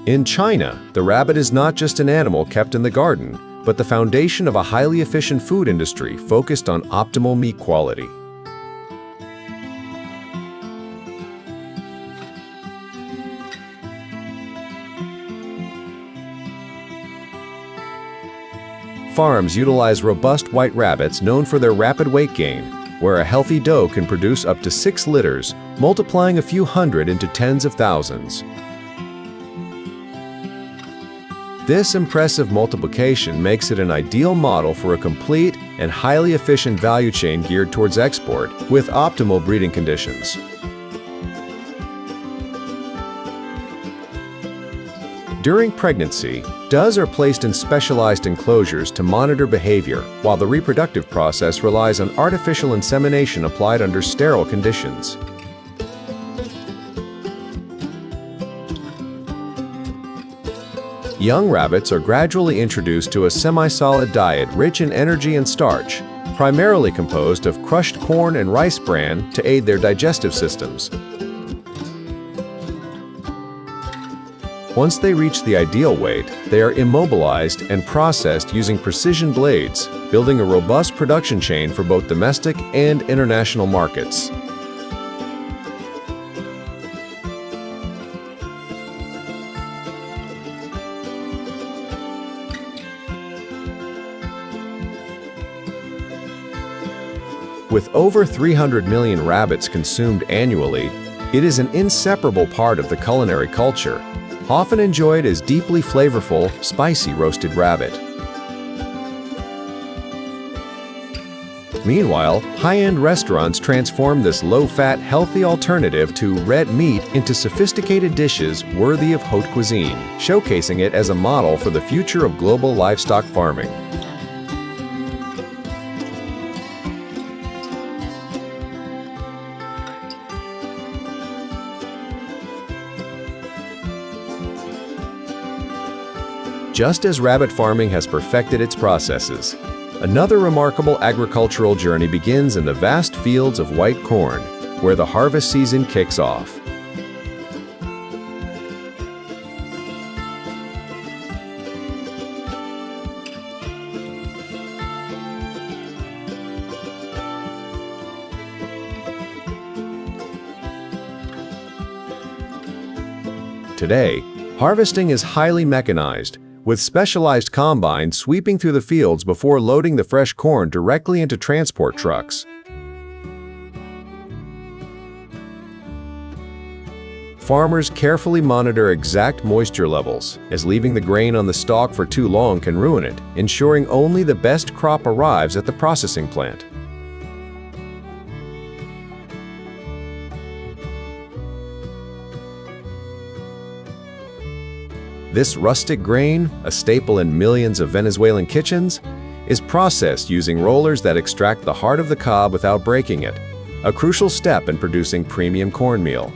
In China, the rabbit is not just an animal kept in the garden, but the foundation of a highly efficient food industry focused on optimal meat quality. Farms utilize robust white rabbits known for their rapid weight gain, where a healthy doe can produce up to 6 litters, multiplying a few hundred into tens of thousands. This impressive multiplication makes it an ideal model for a complete and highly efficient value chain geared towards export with optimal breeding conditions. During pregnancy, does are placed in specialized enclosures to monitor behavior, while the reproductive process relies on artificial insemination applied under sterile conditions. Young rabbits are gradually introduced to a semi-solid diet rich in energy and starch, primarily composed of crushed corn and rice bran to aid their digestive systems. Once they reach the ideal weight, they are immobilized and processed using precision blades, building a robust production chain for both domestic and international markets. With over 300 million rabbits consumed annually, it is an inseparable part of the culinary culture, often enjoyed as deeply flavorful, spicy roasted rabbit. Meanwhile, high-end restaurants transform this low-fat, healthy alternative to red meat into sophisticated dishes worthy of haute cuisine, showcasing it as a model for the future of global livestock farming. Just as rabbit farming has perfected its processes, another remarkable agricultural journey begins in the vast fields of white corn, where the harvest season kicks off. Today, harvesting is highly mechanized, with specialized combines sweeping through the fields before loading the fresh corn directly into transport trucks. Farmers carefully monitor exact moisture levels, as leaving the grain on the stalk for too long can ruin it, ensuring only the best crop arrives at the processing plant. This rustic grain, a staple in millions of Venezuelan kitchens, is processed using rollers that extract the heart of the cob without breaking it, a crucial step in producing premium cornmeal.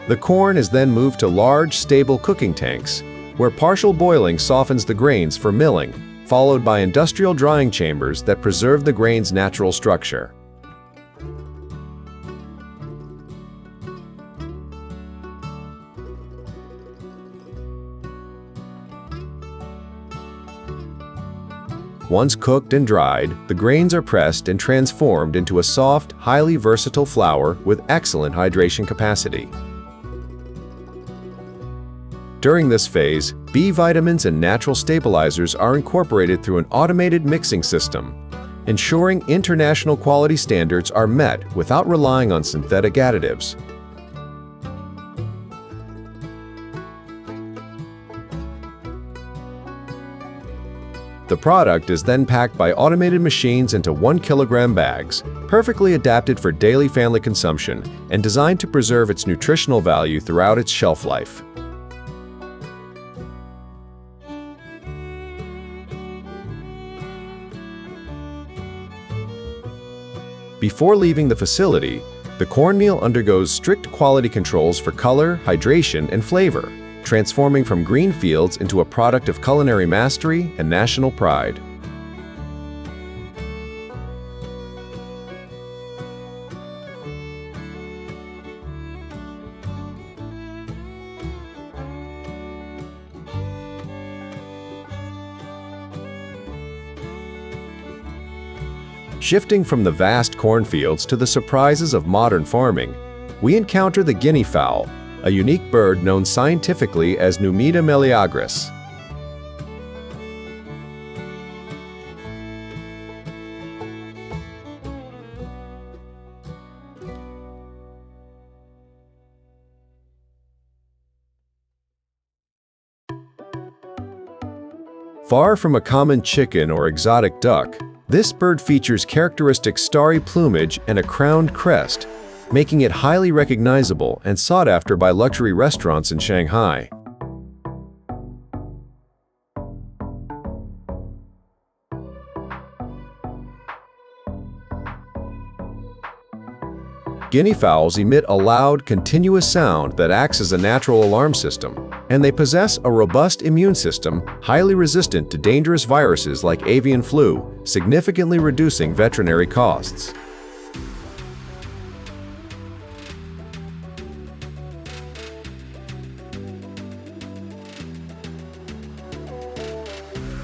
The corn is then moved to large, stable cooking tanks, where partial boiling softens the grains for milling, followed by industrial drying chambers that preserve the grain's natural structure. Once cooked and dried, the grains are pressed and transformed into a soft, highly versatile flour with excellent hydration capacity. During this phase, B vitamins and natural stabilizers are incorporated through an automated mixing system, ensuring international quality standards are met without relying on synthetic additives. The product is then packed by automated machines into 1-kilogram bags, perfectly adapted for daily family consumption and designed to preserve its nutritional value throughout its shelf life. Before leaving the facility, the cornmeal undergoes strict quality controls for color, hydration, and flavor, transforming from green fields into a product of culinary mastery and national pride. Shifting from the vast cornfields to the surprises of modern farming, we encounter the guinea fowl, a unique bird known scientifically as Numida meleagris. Far from a common chicken or exotic duck, this bird features characteristic starry plumage and a crowned crest, making it highly recognizable and sought after by luxury restaurants in Shanghai. Guinea fowls emit a loud, continuous sound that acts as a natural alarm system, and they possess a robust immune system highly resistant to dangerous viruses like avian flu, significantly reducing veterinary costs.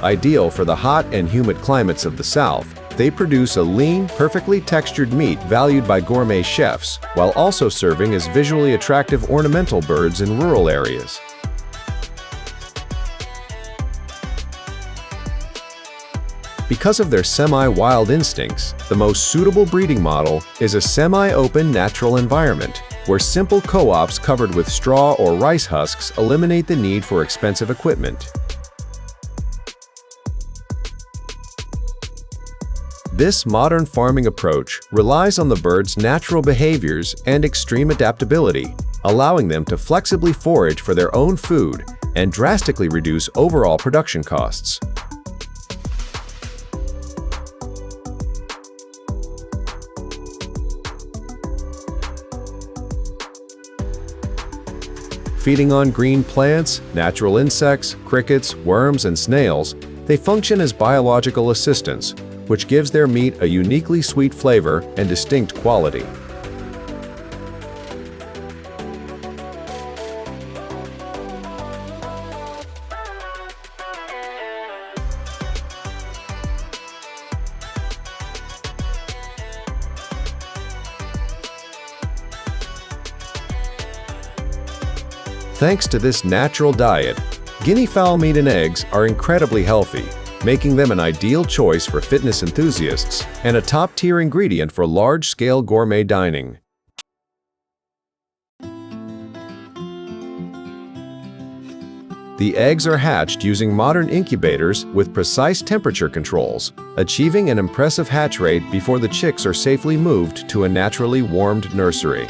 Ideal for the hot and humid climates of the South, they produce a lean, perfectly textured meat valued by gourmet chefs, while also serving as visually attractive ornamental birds in rural areas. Because of their semi-wild instincts, the most suitable breeding model is a semi-open natural environment, where simple co-ops covered with straw or rice husks eliminate the need for expensive equipment. This modern farming approach relies on the bird's natural behaviors and extreme adaptability, allowing them to flexibly forage for their own food and drastically reduce overall production costs. Feeding on green plants, natural insects, crickets, worms, and snails, they function as biological assistants, which gives their meat a uniquely sweet flavor and distinct quality. Thanks to this natural diet, guinea fowl meat and eggs are incredibly healthy, making them an ideal choice for fitness enthusiasts and a top-tier ingredient for large-scale gourmet dining. The eggs are hatched using modern incubators with precise temperature controls, achieving an impressive hatch rate before the chicks are safely moved to a naturally warmed nursery.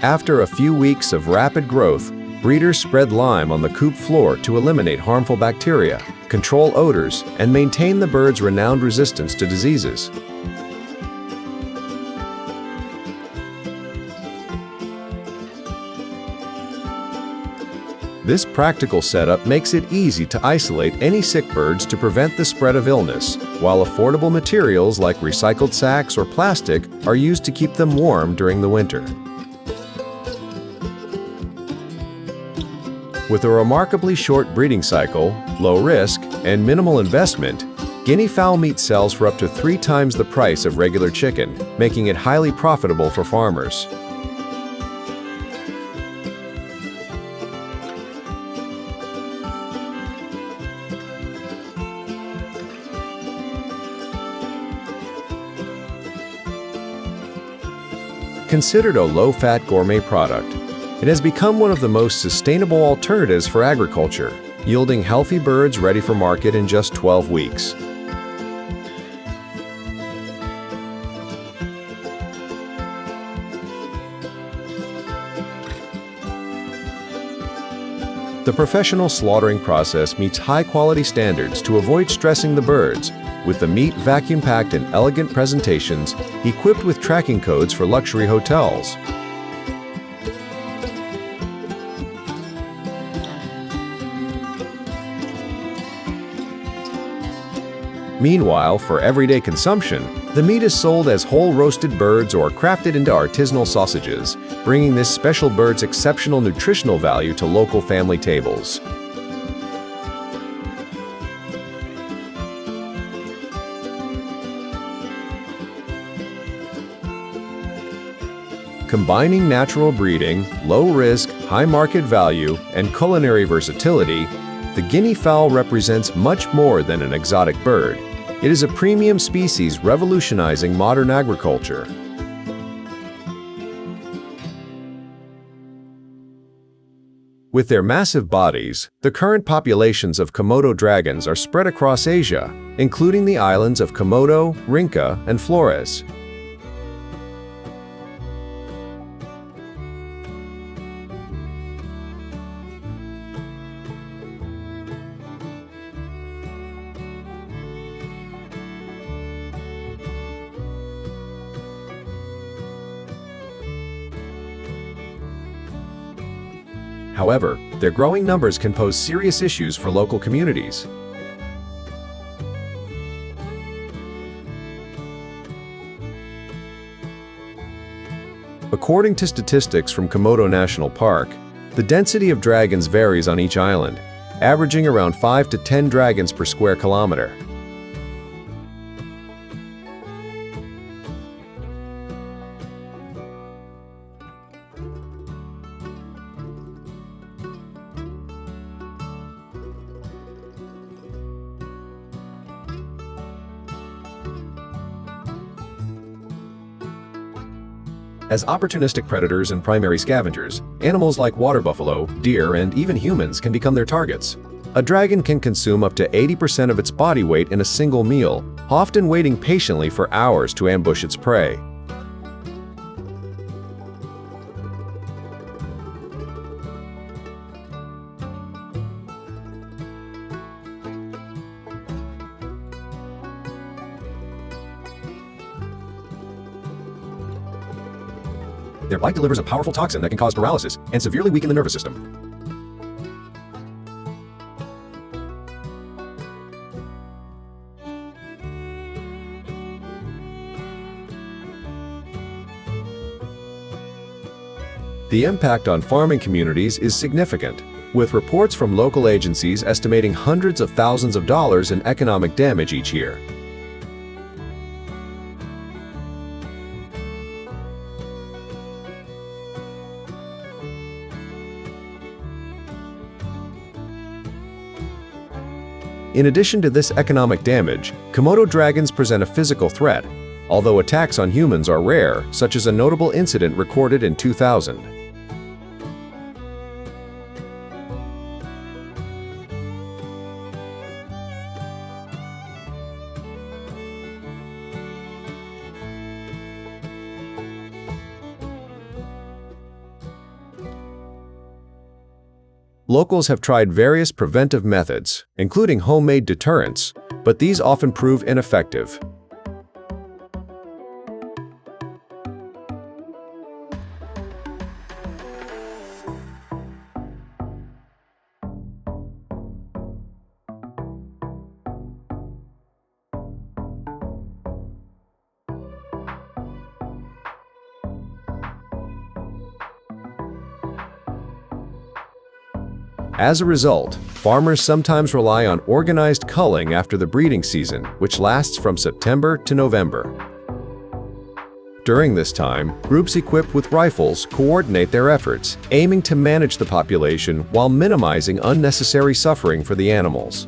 After a few weeks of rapid growth, breeders spread lime on the coop floor to eliminate harmful bacteria, control odors, and maintain the bird's renowned resistance to diseases. This practical setup makes it easy to isolate any sick birds to prevent the spread of illness, while affordable materials like recycled sacks or plastic are used to keep them warm during the winter. With a remarkably short breeding cycle, low risk, and minimal investment, guinea fowl meat sells for up to 3 times the price of regular chicken, making it highly profitable for farmers. Considered a low-fat gourmet product, it has become one of the most sustainable alternatives for agriculture, yielding healthy birds ready for market in just 12 weeks. The professional slaughtering process meets high-quality standards to avoid stressing the birds, with the meat vacuum-packed in elegant presentations equipped with tracking codes for luxury hotels. Meanwhile, for everyday consumption, the meat is sold as whole roasted birds or crafted into artisanal sausages, bringing this special bird's exceptional nutritional value to local family tables. Combining natural breeding, low risk, high market value, and culinary versatility, the Guinea fowl represents much more than an exotic bird. It is a premium species revolutionizing modern agriculture. With their massive bodies, the current populations of Komodo dragons are spread across Asia, including the islands of Komodo, Rinca, and Flores. However, their growing numbers can pose serious issues for local communities. According to statistics from Komodo National Park, the density of dragons varies on each island, averaging around 5 to 10 dragons per square kilometer. As opportunistic predators and primary scavengers, animals like water buffalo, deer, and even humans can become their targets. A dragon can consume up to 80% of its body weight in a single meal, often waiting patiently for hours to ambush its prey. Their bite delivers a powerful toxin that can cause paralysis and severely weaken the nervous system. The impact on farming communities is significant, with reports from local agencies estimating hundreds of thousands of dollars in economic damage each year. In addition to this economic damage, Komodo dragons present a physical threat, although attacks on humans are rare, such as a notable incident recorded in 2000. Locals have tried various preventive methods, including homemade deterrents, but these often prove ineffective. As a result, farmers sometimes rely on organized culling after the breeding season, which lasts from September to November. During this time, groups equipped with rifles coordinate their efforts, aiming to manage the population while minimizing unnecessary suffering for the animals.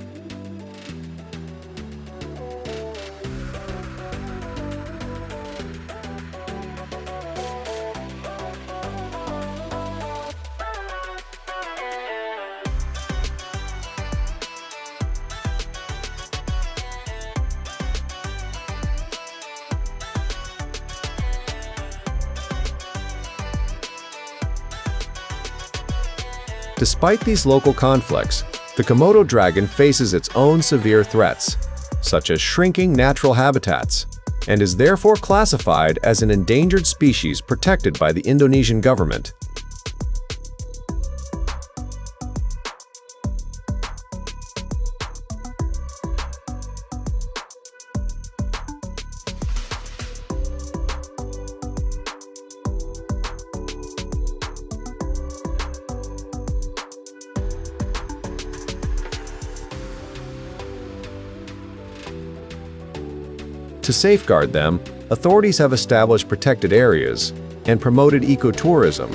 Despite these local conflicts, the Komodo dragon faces its own severe threats, such as shrinking natural habitats, and is therefore classified as an endangered species protected by the Indonesian government. To safeguard them, authorities have established protected areas and promoted ecotourism,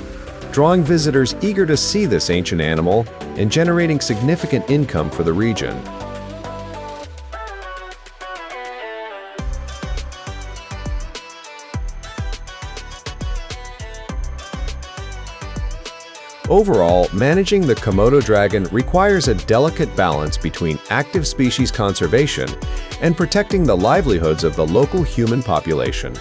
drawing visitors eager to see this ancient animal and generating significant income for the region. Overall, managing the Komodo dragon requires a delicate balance between active species conservation and protecting the livelihoods of the local human population.